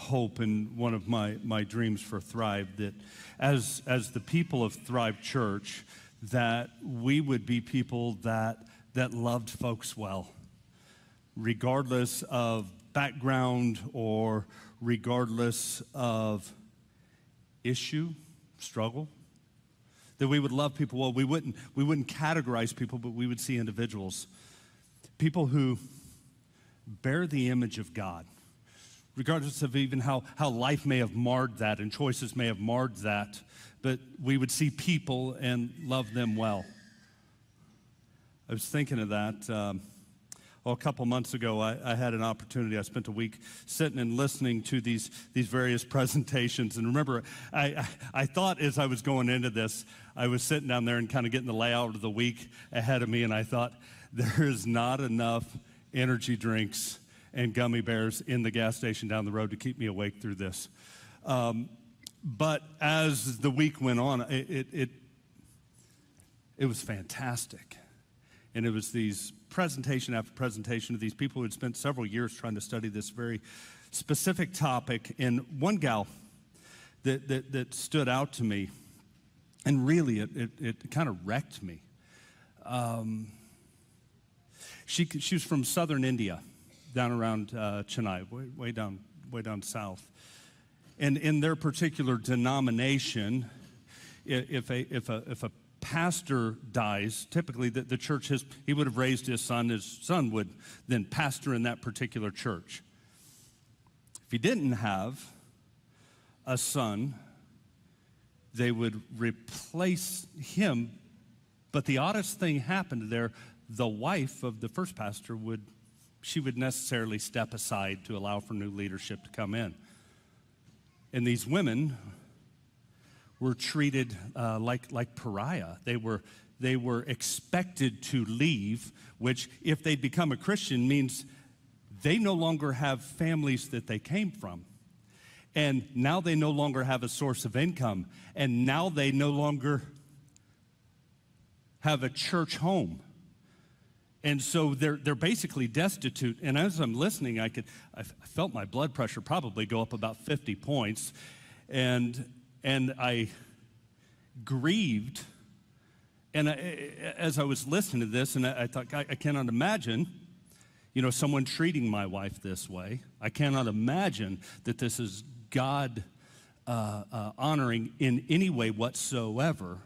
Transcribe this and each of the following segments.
hope and one of my dreams for Thrive, that as the people of Thrive Church, that we would be people that loved folks well, regardless of background or regardless of issue, struggle. That we would love people well. We wouldn't categorize people, but we would see individuals, people who bear the image of God, regardless of even how life may have marred that and choices may have marred that, but we would see people and love them well. I was thinking of that. A couple months ago, I had an opportunity. I spent a week sitting and listening to these various presentations. And remember, I thought as I was going into this, I was sitting down there and kind of getting the layout of the week ahead of me, and I thought, there is not enough energy drinks and gummy bears in the gas station down the road to keep me awake through this. But as the week went on, it was fantastic. And it was these presentation after presentation of these people who had spent several years trying to study this very specific topic. And one gal that stood out to me, and really it kind of wrecked me. She was from southern India, down around Chennai, way down south. And in their particular denomination, if a pastor dies, typically the church, he would have raised his son would then pastor in that particular church. If he didn't have a son, they would replace him. But the oddest thing happened there, the wife of the first pastor would necessarily step aside to allow for new leadership to come in. And these women were treated like pariah. They were expected to leave, which if they'd become a Christian means they no longer have families that they came from. And now they no longer have a source of income. And now they no longer have a church home. And so they're basically destitute. And as I'm listening, I felt my blood pressure probably go up about 50 points. And I grieved. And as I was listening to this, and I thought, I cannot imagine, someone treating my wife this way. I cannot imagine that this is God honoring in any way whatsoever.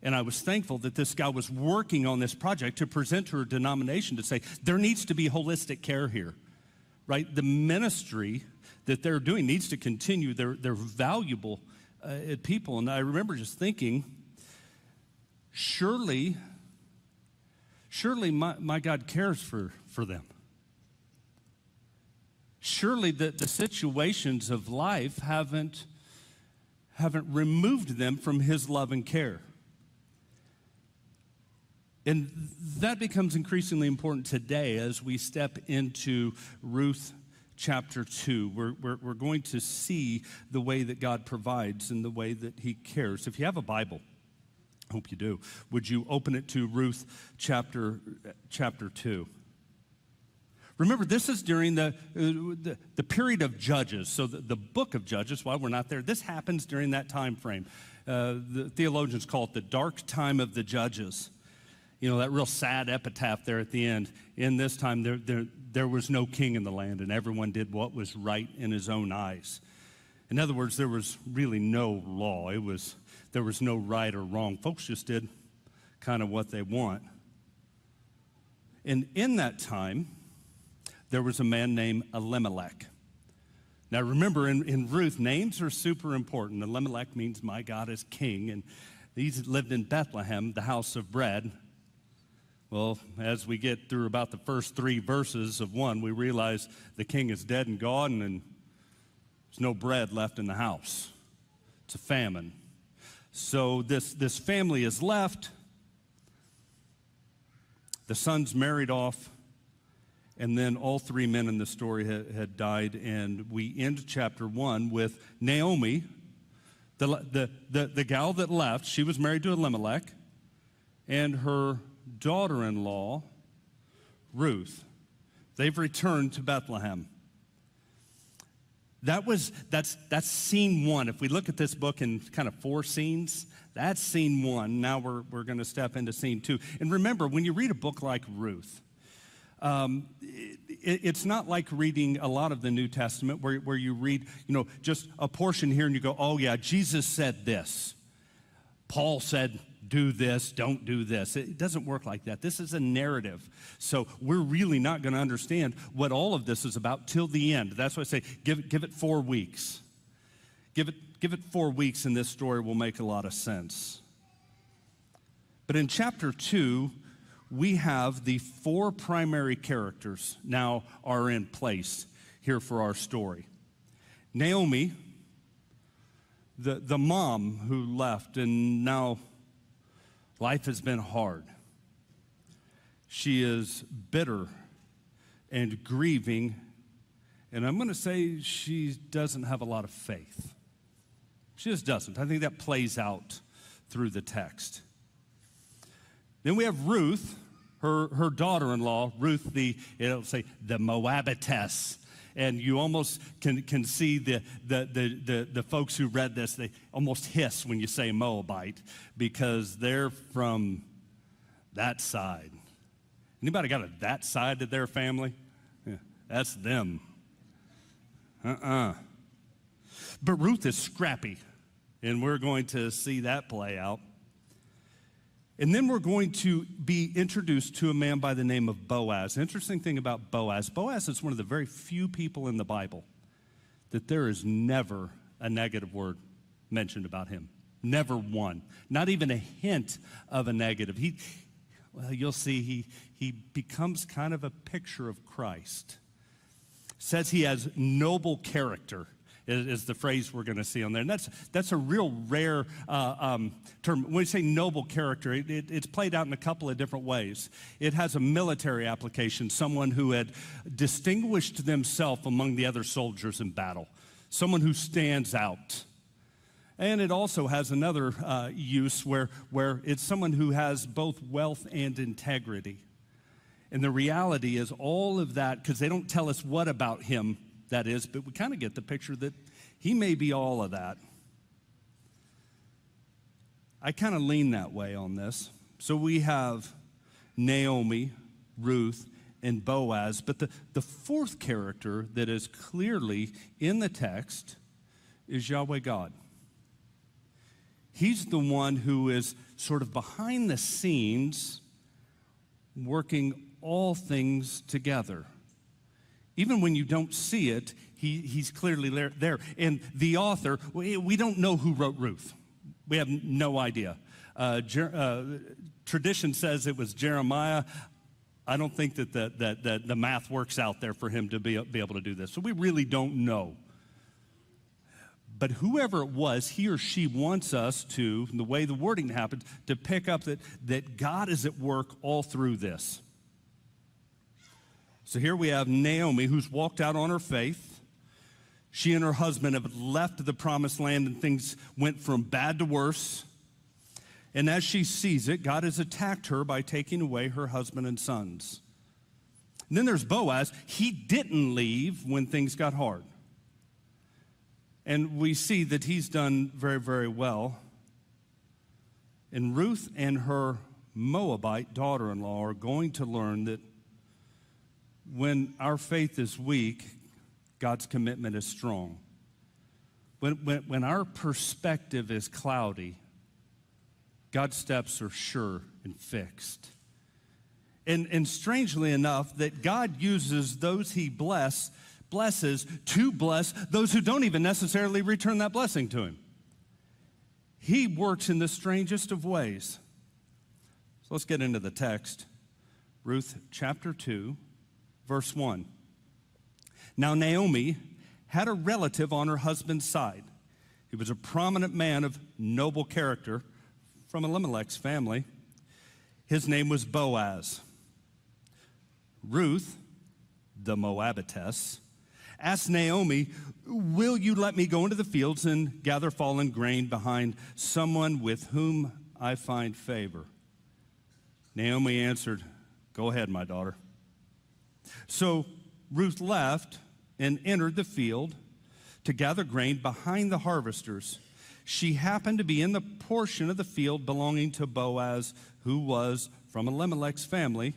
And I was thankful that this guy was working on this project to present to her denomination to say, there needs to be holistic care here, right? The ministry that they're doing needs to continue. They're valuable people. And I remember just thinking, surely my God cares for them. Surely the situations of life haven't removed them from his love and care. And that becomes increasingly important today as we step into Ruth chapter 2. We're going to see the way that God provides and the way that he cares. If you have a Bible, I hope you do, would you open it to Ruth chapter 2? Remember, this is during the period of Judges. So the book of Judges, while we're not there, this happens during that time frame. The theologians call it the dark time of the Judges. That real sad epitaph there at the end. In this time, there was no king in the land, and everyone did what was right in his own eyes. In other words, there was really no law. There was no right or wrong. Folks just did kind of what they want. And in that time, there was a man named Elimelech. Now remember, in Ruth, names are super important. Elimelech means my God is king, and he lived in Bethlehem, the house of bread. Well, as we get through about the first 3 verses of 1, we realize the king is dead and gone, and there's no bread left in the house. It's a famine. So this family is left. The son's married off, and then all 3 men in the story had died, and we end chapter 1 with Naomi, the gal that left. She was married to Elimelech, and her daughter-in-law, Ruth. They've returned to Bethlehem. That's scene one. If we look at this book in kind of 4 scenes, that's scene one. Now we're going to step into scene 2. And remember, when you read a book like Ruth, it's not like reading a lot of the New Testament where you read, just a portion here and you go, oh yeah, Jesus said this. Paul said, do this, don't do this. It doesn't work like that. This is a narrative. So we're really not going to understand what all of this is about till the end. That's why I say give it 4 weeks. Give it 4 weeks and this story will make a lot of sense. But in chapter 2, we have the 4 primary characters now are in place here for our story. Naomi, the mom who left, and now life has been hard. She is bitter and grieving, and I'm going to say she doesn't have a lot of faith. She just doesn't. I think that plays out through the text. Then we have Ruth, her daughter-in-law, Ruth, it'll say the Moabitess. And you almost can see the folks who read this, they almost hiss when you say Moabite because they're from that side. Anybody got that side of their family? Yeah, that's them. But Ruth is scrappy, and we're going to see that play out. And then we're going to be introduced to a man by the name of Boaz. The interesting thing about Boaz is one of the very few people in the Bible that there is never a negative word mentioned about him. Never one. Not even a hint of a negative. You'll see he becomes kind of a picture of Christ. Says he has noble character. Is the phrase we're going to see on there. And that's a real rare term. When we say noble character, it's played out in a couple of different ways. It has a military application, someone who had distinguished themselves among the other soldiers in battle, someone who stands out. And it also has another use where it's someone who has both wealth and integrity. And the reality is all of that, because they don't tell us what about him that is, but we kind of get the picture that he may be all of that. I kind of lean that way on this. So we have Naomi, Ruth, and Boaz, but the fourth character that is clearly in the text is Yahweh God. He's the one who is sort of behind the scenes working all things together. Even when you don't see it, he's clearly there. And the author, we don't know who wrote Ruth. We have no idea. Tradition says it was Jeremiah. I don't think that the math works out there for him to be able to do this. So we really don't know. But whoever it was, he or she wants us to, the way the wording happens, to pick up that God is at work all through this. So here we have Naomi, who's walked out on her faith. She and her husband have left the promised land, and things went from bad to worse. And as she sees it, God has attacked her by taking away her husband and sons. And then there's Boaz. He didn't leave when things got hard. And we see that he's done very, very well. And Ruth and her Moabite daughter-in-law are going to learn that when our faith is weak, God's commitment is strong. When our perspective is cloudy, God's steps are sure and fixed. And strangely enough, that God uses those he blesses to bless those who don't even necessarily return that blessing to him. He works in the strangest of ways. So let's get into the text. Ruth chapter 2. Verse 1. Now Naomi had a relative on her husband's side. He was a prominent man of noble character from Elimelech's family. His name was Boaz. Ruth, the Moabitess, asked Naomi, "Will you let me go into the fields and gather fallen grain behind someone with whom I find favor?" Naomi answered, "Go ahead, my daughter." So Ruth left and entered the field to gather grain behind the harvesters. She happened to be in the portion of the field belonging to Boaz, who was from Elimelech's family.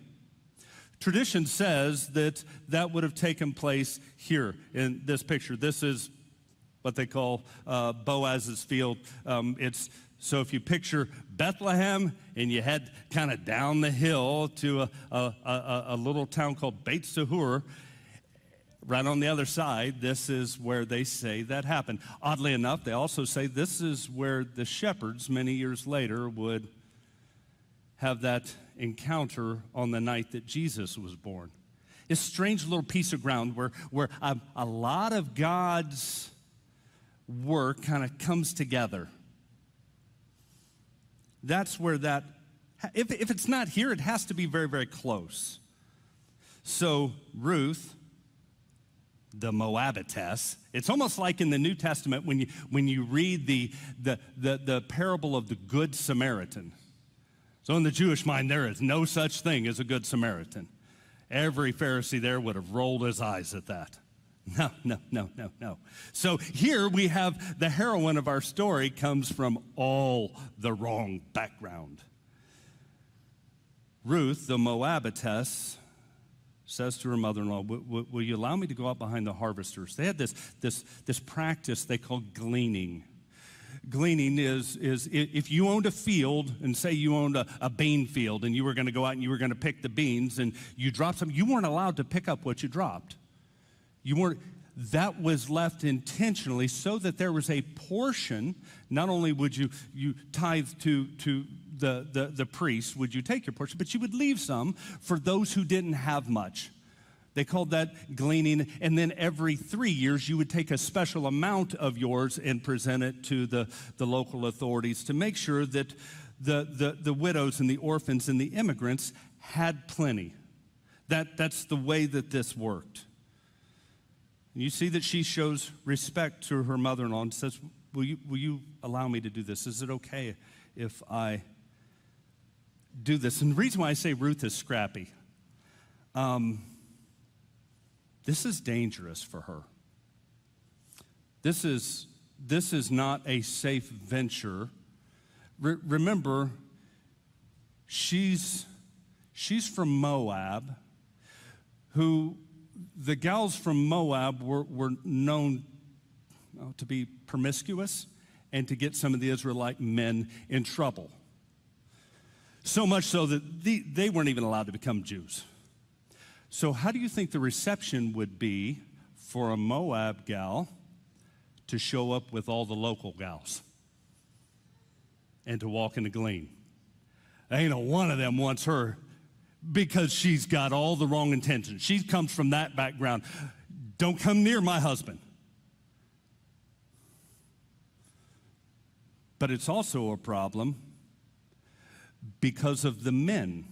Tradition says that that would have taken place here in this picture. This is what they call Boaz's field. So if you picture Bethlehem and you head kind of down the hill to a little town called Beit Sahur, right on the other side, this is where they say that happened. Oddly enough, they also say this is where the shepherds many years later would have that encounter on the night that Jesus was born. It's a strange little piece of ground where a lot of God's work kind of comes together. That's where that, if it's not here, it has to be very, very close. So Ruth, the Moabitess, it's almost like in the New Testament when you read the parable of the Good Samaritan. So in the Jewish mind, there is no such thing as a Good Samaritan. Every Pharisee there would have rolled his eyes at that. No. So here we have the heroine of our story comes from all the wrong background. Ruth, the Moabitess, says to her mother-in-law, will you allow me to go out behind the harvesters? They had this practice they called gleaning. Gleaning is if you owned a field, and say you owned a bean field, and you were going to go out and you were going to pick the beans, and you dropped some, you weren't allowed to pick up what you dropped. That was left intentionally so that there was a portion. Not only would you tithe to the priest, would you take your portion, but you would leave some for those who didn't have much. They called that gleaning, and then every 3 years you would take a special amount of yours and present it to the local authorities to make sure that the widows and the orphans and the immigrants had plenty. That's the way that this worked. And you see that she shows respect to her mother-in-law and says, will you allow me to do this? Is it okay if I do this? And the reason why I say Ruth is scrappy, this is dangerous for her. This is not a safe venture. Remember, she's from Moab, who the gals from Moab were known to be promiscuous and to get some of the Israelite men in trouble. So much so that they weren't even allowed to become Jews. So how do you think the reception would be for a Moab gal to show up with all the local gals and to walk in the glean? Ain't a one of them wants her, because she's got all the wrong intentions. She comes from that background. Don't come near my husband. But it's also a problem because of the men.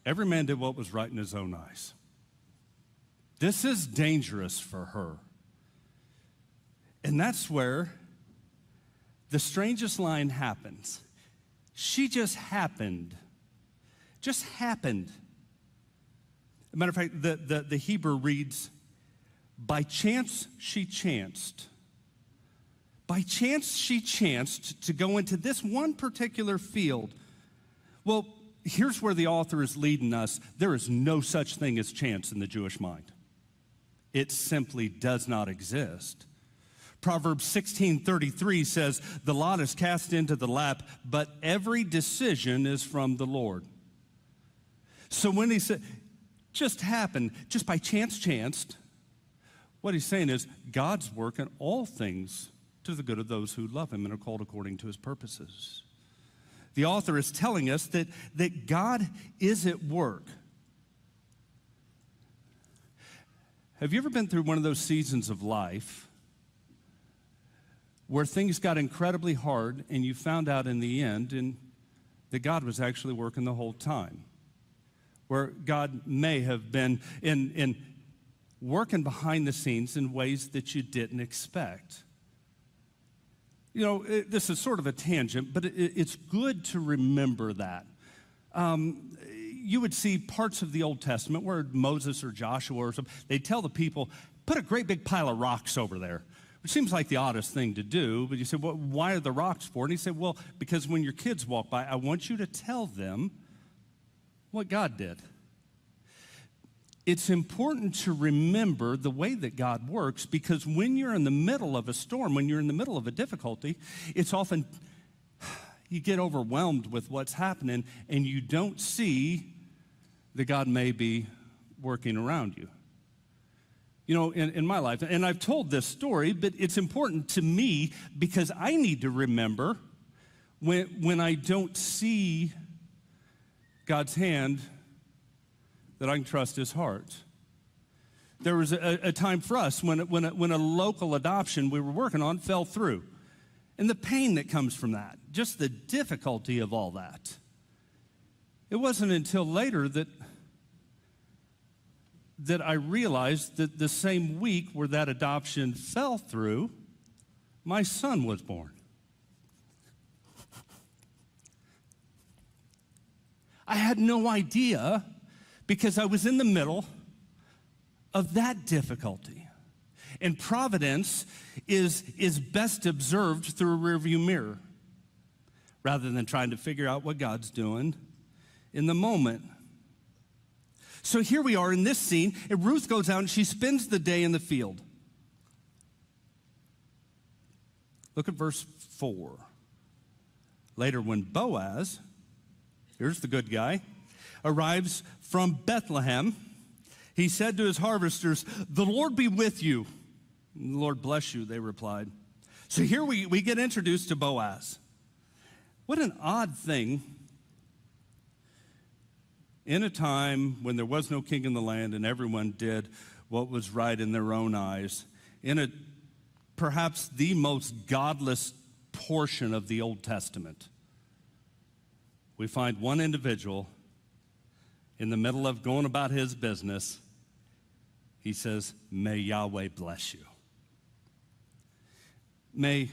Every man did what was right in his own eyes. This is dangerous for her. And that's where the strangest line happens. She just happened. Just happened. As a matter of fact, the Hebrew reads, by chance she chanced. By chance she chanced to go into this one particular field. Well, here's where the author is leading us. There is no such thing as chance in the Jewish mind. It simply does not exist. Proverbs 16:33 says, the lot is cast into the lap, but every decision is from the Lord. So when he said, just happened, just by chance chanced, what he's saying is God's working all things to the good of those who love him and are called according to his purposes. The author is telling us that God is at work. Have you ever been through one of those seasons of life where things got incredibly hard and you found out in the end that God was actually working the whole time? Where God may have been in working behind the scenes in ways that you didn't expect. You know, this is sort of a tangent, but it's good to remember that. you would see parts of the Old Testament where Moses or Joshua or something, they'd tell the people, put a great big pile of rocks over there, which seems like the oddest thing to do. But you said, well, why are the rocks for? And he said, well, because when your kids walk by, I want you to tell them what God did. It's important to remember the way that God works, because when you're in the middle of a storm, when you're in the middle of a difficulty, it's often you get overwhelmed with what's happening and you don't see that God may be working around you. You know, in my life, and I've told this story, but it's important to me because I need to remember when I don't see God's hand, that I can trust his heart. There was a time for us when a local adoption we were working on fell through. And the pain that comes from that, just the difficulty of all that. It wasn't until later that I realized that the same week where that adoption fell through, my son was born. I had no idea, because I was in the middle of that difficulty. And providence is best observed through a rearview mirror, rather than trying to figure out what God's doing in the moment. So here we are in this scene, and Ruth goes out and she spends the day in the field. Look at verse 4. Later, when Boaz, here's the good guy, arrives from Bethlehem, he said to his harvesters, "The Lord be with you." "The Lord bless you," they replied. So here we get introduced to Boaz. What an odd thing. In a time when there was no king in the land and everyone did what was right in their own eyes, in perhaps the most godless portion of the Old Testament, we find one individual in the middle of going about his business. He says, "May Yahweh bless you." May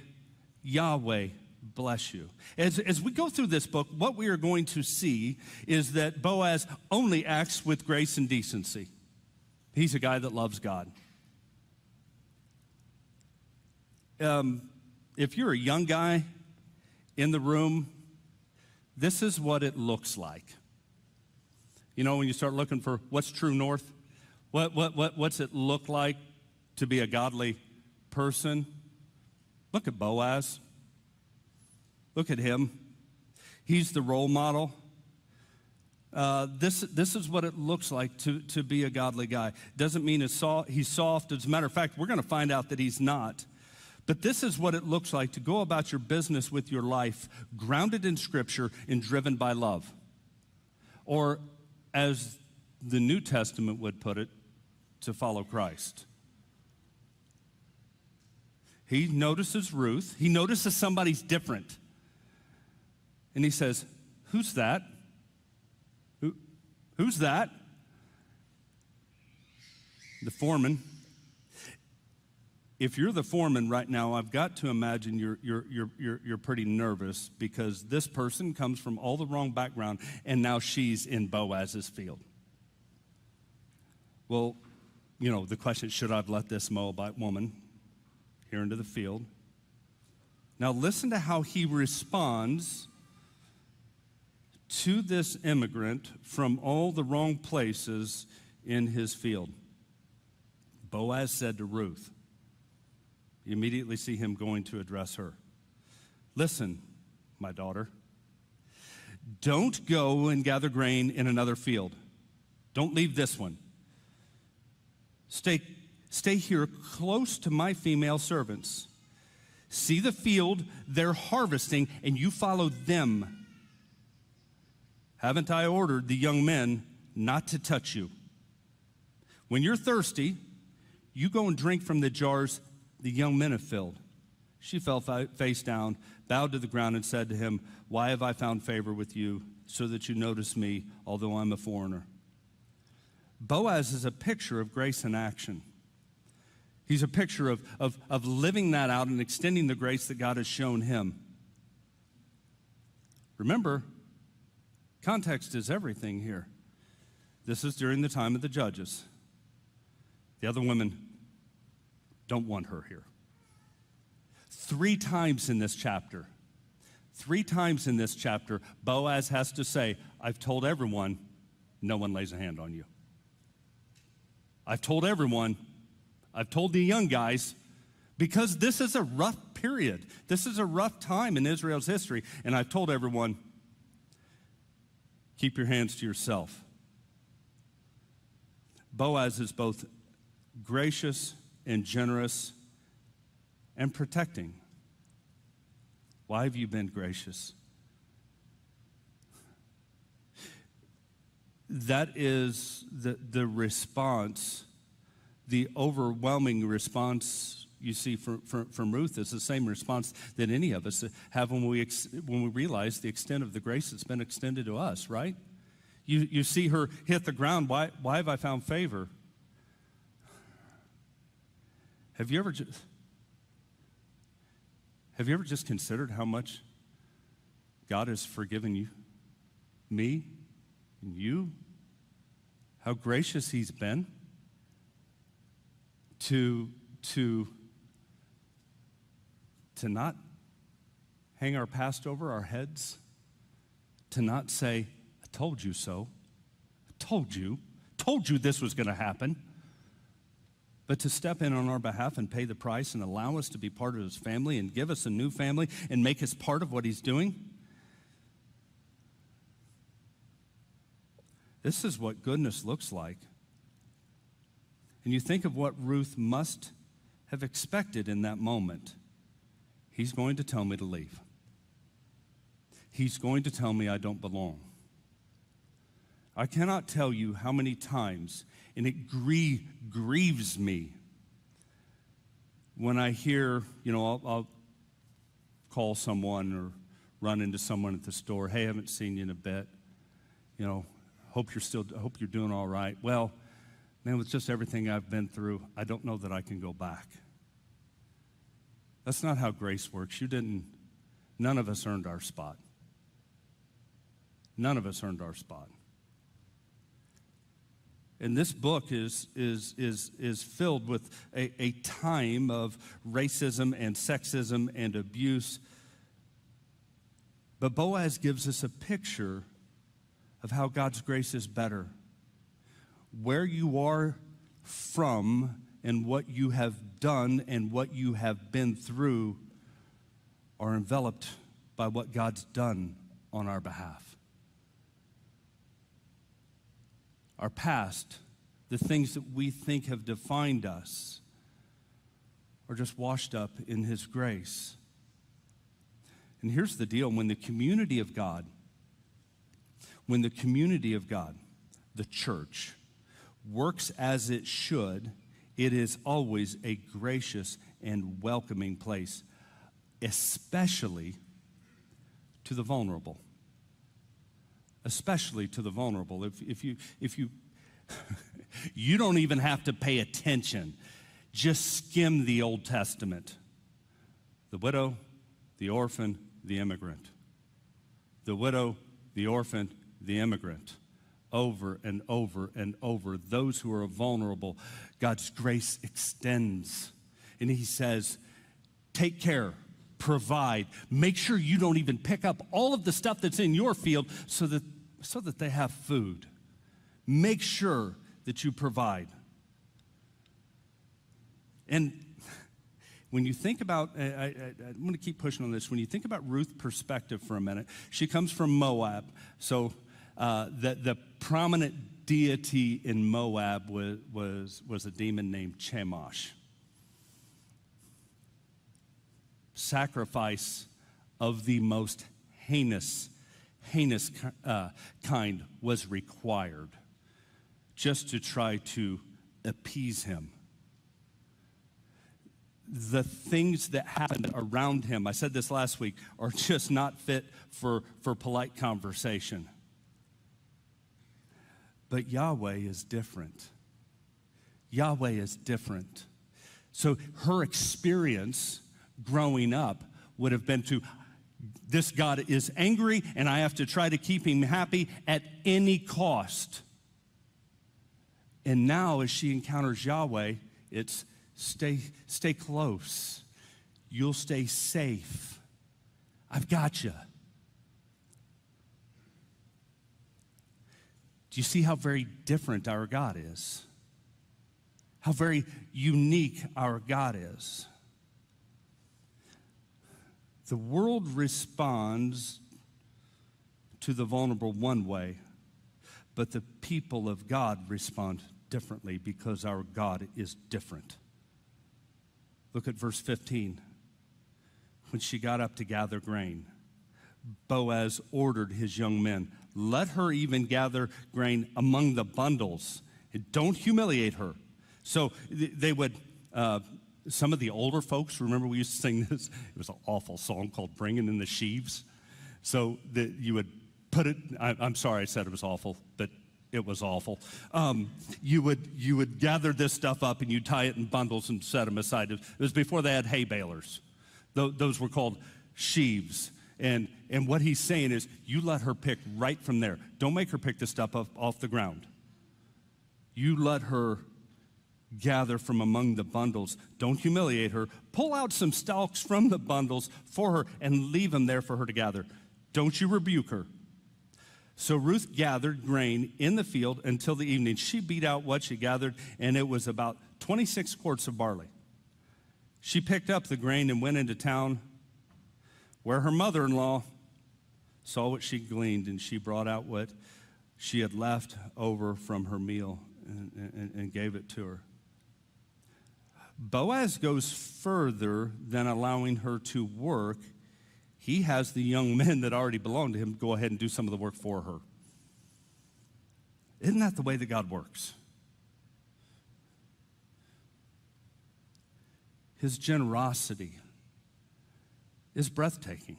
Yahweh bless you. As we go through this book, what we are going to see is that Boaz only acts with grace and decency. He's a guy that loves God. If you're a young guy in the room, this is what it looks like. You know, when you start looking for what's true north, what's it look like to be a godly person? Look at Boaz. Look at him. He's the role model. This is what it looks like to be a godly guy. Doesn't mean he's soft. As a matter of fact, we're going to find out that he's not. But this is what it looks like to go about your business with your life, grounded in Scripture and driven by love. Or, as the New Testament would put it, to follow Christ. He notices Ruth. He notices somebody's different. And he says, "Who's that? Who's that?" The foreman. If you're the foreman right now, I've got to imagine you're pretty nervous, because this person comes from all the wrong background, and now she's in Boaz's field. Well, you know, the question, should I have let this Moabite woman here into the field? Now listen to how he responds to this immigrant from all the wrong places in his field. Boaz said to Ruth, you immediately see him going to address her. "Listen, my daughter, don't go and gather grain in another field. Don't leave this one. Stay here close to my female servants. See the field they're harvesting, and you follow them. Haven't I ordered the young men not to touch you? When you're thirsty, you go and drink from the jars the young men have filled." She fell face down, bowed to the ground, and said to him, "Why have I found favor with you, so that you notice me, although I'm a foreigner?" Boaz is a picture of grace in action. He's a picture of living that out and extending the grace that God has shown him. Remember, context is everything here. This is during the time of the judges. The other women don't want her here. 3 times in this chapter, Boaz has to say, I've told everyone, no one lays a hand on you. I've told everyone, I've told the young guys, because this is a rough period. This is a rough time in Israel's history, and I've told everyone, keep your hands to yourself. Boaz is both gracious and generous and protecting. Why have you been gracious? That is the response, the overwhelming response you see from Ruth is the same response that any of us have when we realize the extent of the grace that's been extended to us, right? You see her hit the ground. Why have I found favor? Have you ever just considered how much God has forgiven you, me, and you? How gracious He's been to not hang our past over our heads, to not say, I told you so, I told you this was going to happen, but to step in on our behalf and pay the price and allow us to be part of His family and give us a new family and make us part of what He's doing. This is what goodness looks like. And you think of what Ruth must have expected in that moment. He's going to tell me to leave. He's going to tell me I don't belong. I cannot tell you how many times, and it grieves me when I hear, I'll call someone or run into someone at the store. Hey, I haven't seen you in a bit. Hope you're doing all right. Well, man, with just everything I've been through, I don't know that I can go back. That's not how grace works. None of us earned our spot. None of us earned our spot. And this book is filled with a time of racism and sexism and abuse. But Boaz gives us a picture of how God's grace is better. Where you are from and what you have done and what you have been through are enveloped by what God's done on our behalf. Our past, the things that we think have defined us, are just washed up in His grace. And here's the deal. When the community of God, the church, works as it should, it is always a gracious and welcoming place, especially to the vulnerable. Especially to the vulnerable. If you you don't even have to pay attention. Just skim the Old Testament. The widow, the orphan, the immigrant. The widow, the orphan, the immigrant. Over and over and over. Those who are vulnerable, God's grace extends. And He says, take care, provide. Make sure you don't even pick up all of the stuff that's in your field so that they have food. Make sure that you provide. And when you think about, I'm going to keep pushing on this. When you think about Ruth's perspective for a minute, she comes from Moab. So the prominent deity in Moab was a demon named Chemosh. Sacrifice of the most heinous kind was required just to try to appease him. The things that happened around him, I said this last week, are just not fit for polite conversation. But Yahweh is different. Yahweh is different. So her experience growing up would have been this God is angry and I have to try to keep him happy at any cost. And now as she encounters Yahweh, it's stay close. You'll stay safe. I've got you. Do you see how very different our God is? How very unique our God is? The world responds to the vulnerable one way, but the people of God respond differently because our God is different. Look at verse 15. When she got up to gather grain, Boaz ordered his young men, let her even gather grain among the bundles. Don't humiliate her. So they would, some of the older folks, remember we used to sing this? It was an awful song called Bringing in the Sheaves. So that you would put it, I'm sorry I said it was awful, but it was awful. You would gather this stuff up and you'd tie it in bundles and set them aside. It was before they had hay balers. Those were called sheaves. And what he's saying is, you let her pick right from there. Don't make her pick the stuff up off the ground. You let her gather from among the bundles. Don't humiliate her. Pull out some stalks from the bundles for her and leave them there for her to gather. Don't you rebuke her. So Ruth gathered grain in the field until the evening. She beat out what she gathered, and it was about 26 quarts of barley. She picked up the grain and went into town where her mother-in-law saw what she gleaned, and she brought out what she had left over from her meal and gave it to her. Boaz goes further than allowing her to work. He has the young men that already belong to him go ahead and do some of the work for her. Isn't that the way that God works? His generosity is breathtaking.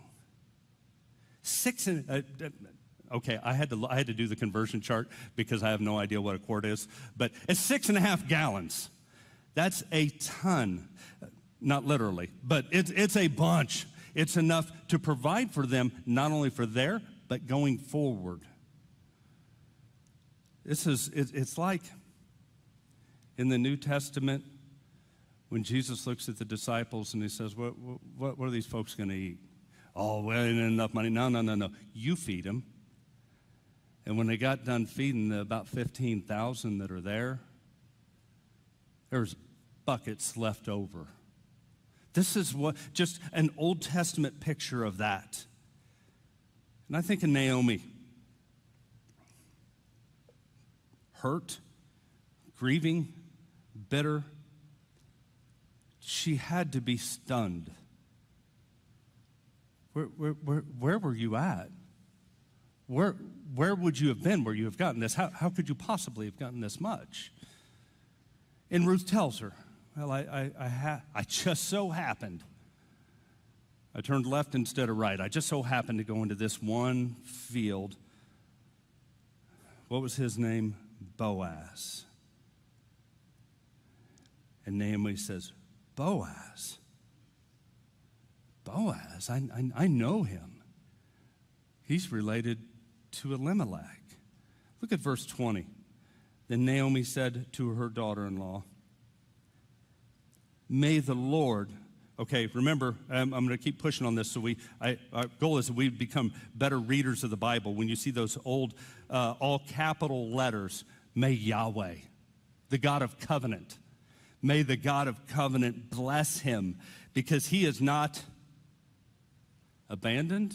Okay, I had to do the conversion chart because I have no idea what a quart is, but it's 6.5 gallons. That's a ton, not literally, but it's a bunch. It's enough to provide for them, not only for there, but going forward. It's like in the New Testament when Jesus looks at the disciples and he says, what are these folks going to eat? Oh, well, ain't enough money. No. You feed them. And when they got done feeding the about 15,000 that are there's buckets left over. This is just an Old Testament picture of that. And I think of Naomi. Hurt, grieving, bitter. She had to be stunned. Where were you at? Where would you have been where you have gotten this? How could you possibly have gotten this much? And Ruth tells her, well, I just so happened. I turned left instead of right. I just so happened to go into this one field. What was his name? Boaz. And Naomi says, Boaz? Boaz? I know him. He's related to Elimelech. Look at verse 20. Then Naomi said to her daughter-in-law, may the Lord, okay, remember, I'm going to keep pushing on this so our goal is that we become better readers of the Bible. When you see those old, all capital letters, may Yahweh, the God of covenant, may the God of covenant bless him because he is not abandoned.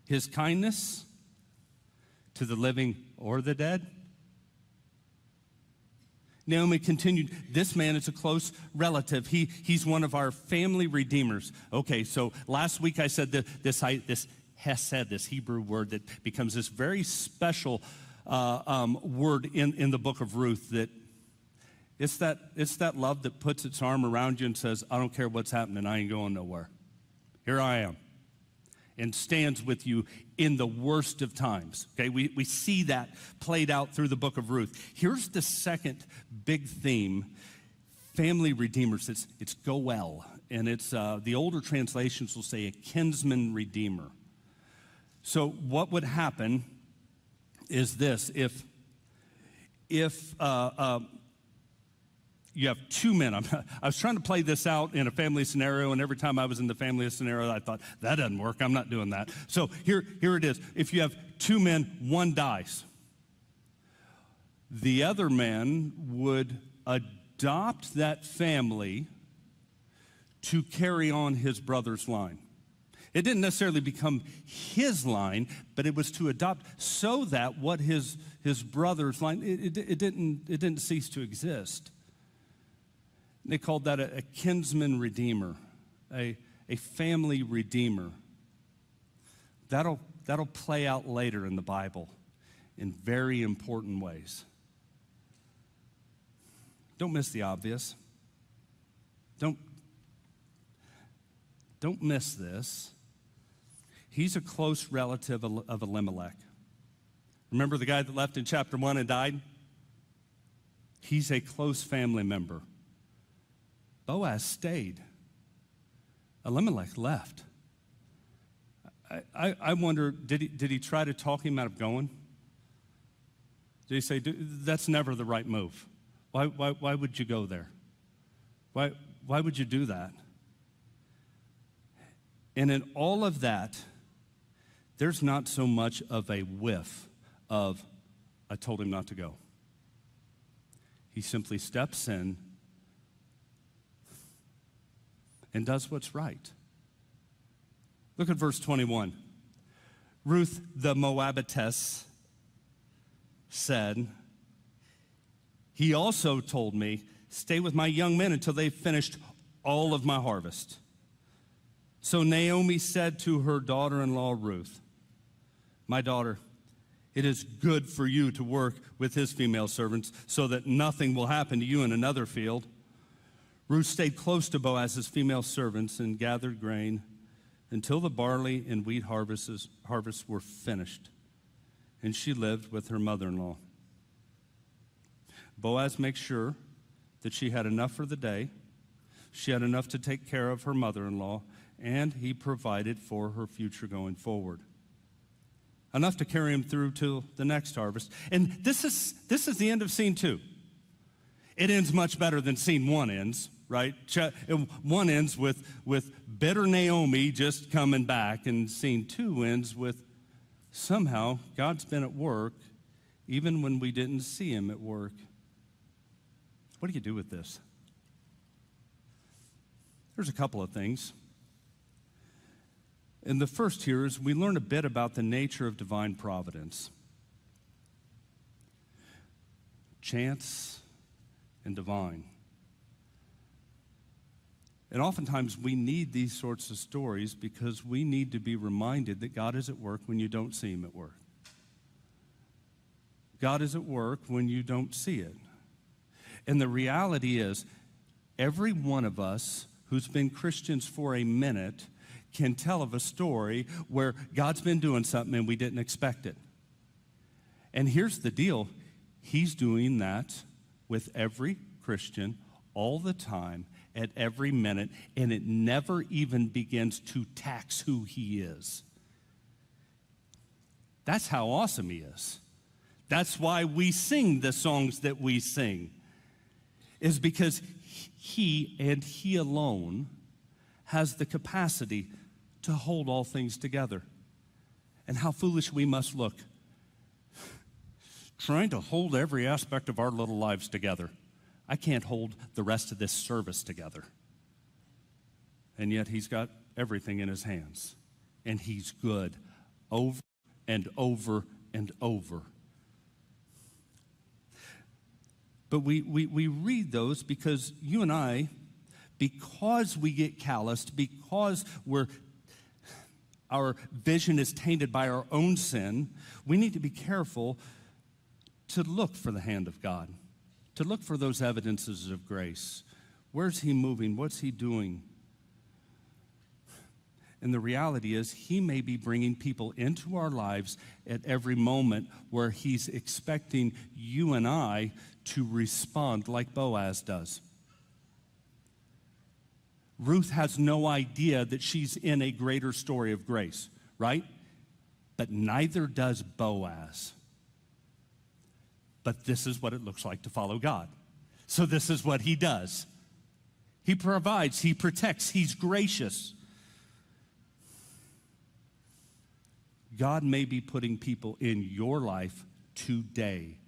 His kindness to the living or the dead. Naomi continued, this man is a close relative. He's one of our family redeemers. Okay, so last week I said that this hesed, this Hebrew word that becomes this very special word in the book of Ruth, that it's that love that puts its arm around you and says, I don't care what's happening, I ain't going nowhere. Here I am. And stands with you in the worst of times. Okay, we see that played out through the book of Ruth. Here's the second big theme, family redeemers. It's Goel, and it's the older translations will say a kinsman redeemer. So what would happen is this: if if you have two men. I was trying to play this out in a family scenario, and every time I was in the family scenario, I thought, that doesn't work. I'm not doing that. So here it is. If you have two men, one dies. The other man would adopt that family to carry on his brother's line. It didn't necessarily become his line, but it was to adopt so that what his brother's line, it didn't cease to exist. They called that a kinsman redeemer, a family redeemer. That'll play out later in the Bible in very important ways. Don't miss the obvious. Don't miss this. He's a close relative of Elimelech. Remember the guy that left in chapter 1 and died? He's a close family member. Boaz stayed. Elimelech left. I wonder, did he try to talk him out of going? Did he say, that's never the right move? Why would you go there? Why would you do that? And in all of that, there's not so much of a whiff of, I told him not to go. He simply steps in and does what's right. Look at verse 21. Ruth the Moabitess said, he also told me, stay with my young men until they've finished all of my harvest. So Naomi said to her daughter-in-law Ruth, my daughter, it is good for you to work with his female servants so that nothing will happen to you in another field. Ruth stayed close to Boaz's female servants and gathered grain until the barley and wheat harvests were finished, and she lived with her mother-in-law. Boaz makes sure that she had enough for the day, she had enough to take care of her mother-in-law, and he provided for her future going forward. Enough to carry him through to the next harvest. And this is the end of scene 2. It ends much better than scene 1 ends, right? One ends with bitter Naomi just coming back, and scene 2 ends with somehow God's been at work even when we didn't see him at work. What do you do with this? There's a couple of things. And the first here is we learn a bit about the nature of divine providence. Chance and divine. And oftentimes we need these sorts of stories because we need to be reminded that God is at work when you don't see him at work. God is at work when you don't see it. And the reality is, every one of us who's been Christians for a minute can tell of a story where God's been doing something and we didn't expect it. And here's the deal. He's doing that with every Christian all the time, at every minute, and it never even begins to tax who he is. That's how awesome he is. That's why we sing the songs that we sing, is because he and he alone has the capacity to hold all things together. And how foolish we must look, trying to hold every aspect of our little lives together. I can't hold the rest of this service together. And yet he's got everything in his hands. And he's good over and over and over. But we read those because you and I, because we get calloused, because our vision is tainted by our own sin, we need to be careful to look for the hand of God, to look for those evidences of grace. Where's he moving? What's he doing? And the reality is, he may be bringing people into our lives at every moment where he's expecting you and I to respond like Boaz does. Ruth has no idea that she's in a greater story of grace, right? But neither does Boaz. but this is what it looks like to follow God. So this is what he does. He provides, he protects, he's gracious. God may be putting people in your life today,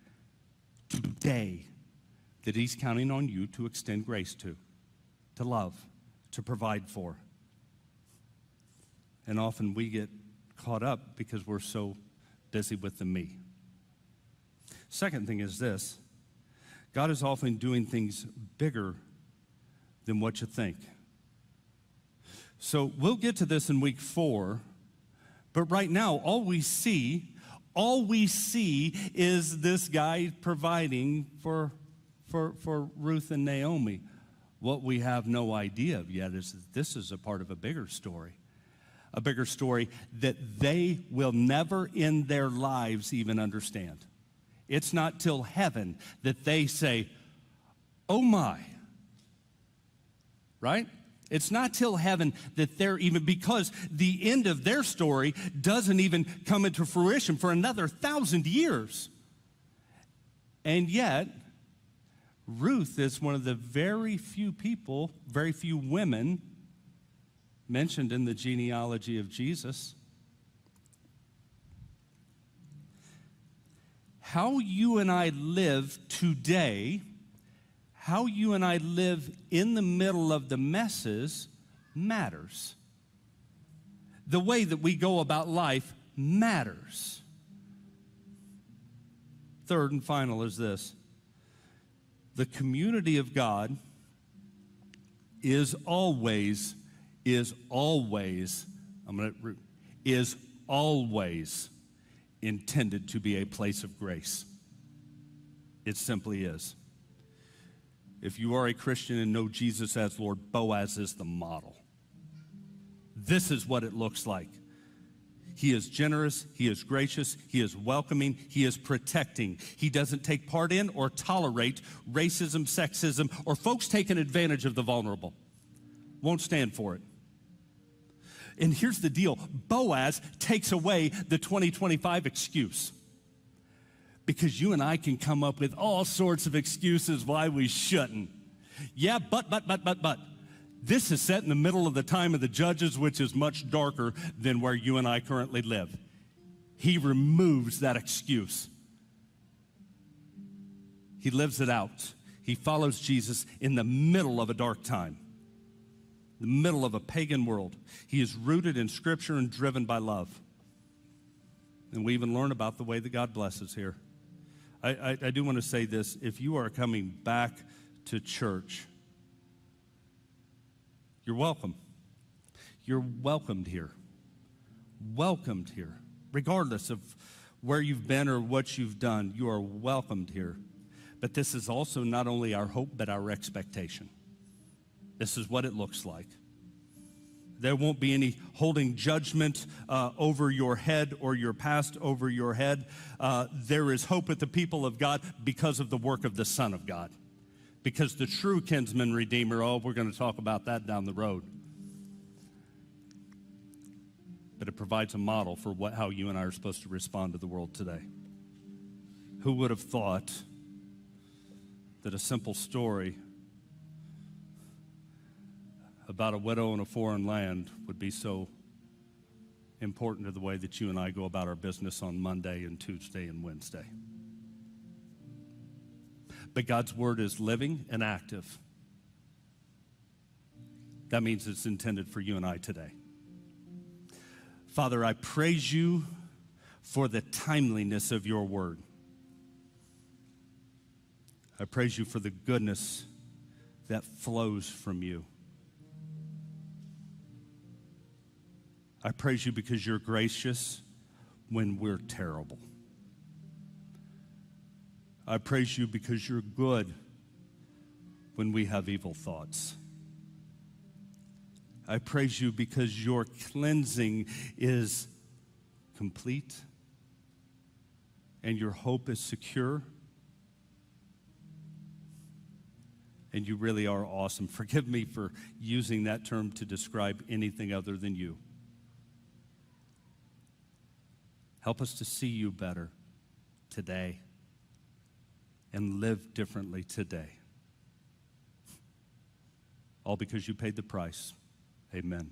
that he's counting on you to extend grace to love, to provide for. And often we get caught up because we're so busy with the me. Second thing is this: God is often doing things bigger than what you think. So we'll get to this in week 4, but right now all we see is this guy providing for Ruth and Naomi. What we have no idea of yet is that this is a part of a bigger story that they will never in their lives even understand. It's not till heaven that they say, oh my, right? It's not till heaven that they're even, because the end of their story doesn't even come into fruition for another 1,000 years. And yet, Ruth is one of the very few people, very few women mentioned in the genealogy of Jesus. How you and I live today, how you and I live in the middle of the messes matters. The way that we go about life matters. Third and final is this: the community of God is always intended to be a place of grace. It simply is. If you are a Christian and know Jesus as Lord, Boaz is the model. This is what it looks like. He is generous, he is gracious, he is welcoming, he is protecting. He doesn't take part in or tolerate racism, sexism, or folks taking advantage of the vulnerable. Won't stand for it. And here's the deal: Boaz takes away the 2025 excuse. Because you and I can come up with all sorts of excuses why we shouldn't. Yeah, but. This is set in the middle of the time of the judges, which is much darker than where you and I currently live. He removes that excuse. He lives it out. He follows Jesus in the middle of a dark time, the middle of a pagan world. He is rooted in Scripture and driven by love. And we even learn about the way that God blesses here. I do want to say this: if you are coming back to church, you're welcome. You're welcomed here. Welcomed here. Regardless of where you've been or what you've done, you are welcomed here. But this is also not only our hope, but our expectation. This is what it looks like. There won't be any holding judgment over your head or your past over your head. There is hope with the people of God because of the work of the Son of God. Because the true kinsman redeemer, we're going to talk about that down the road. But it provides a model for how you and I are supposed to respond to the world today. Who would have thought that a simple story about a widow in a foreign land would be so important to the way that you and I go about our business on Monday and Tuesday and Wednesday? But God's word is living and active. That means it's intended for you and I today. Father, I praise you for the timeliness of your word. I praise you for the goodness that flows from you. I praise you because you're gracious when we're terrible. I praise you because you're good when we have evil thoughts. I praise you because your cleansing is complete and your hope is secure. And you really are awesome. Forgive me for using that term to describe anything other than you. Help us to see you better today. and live differently today. All because you paid the price. Amen.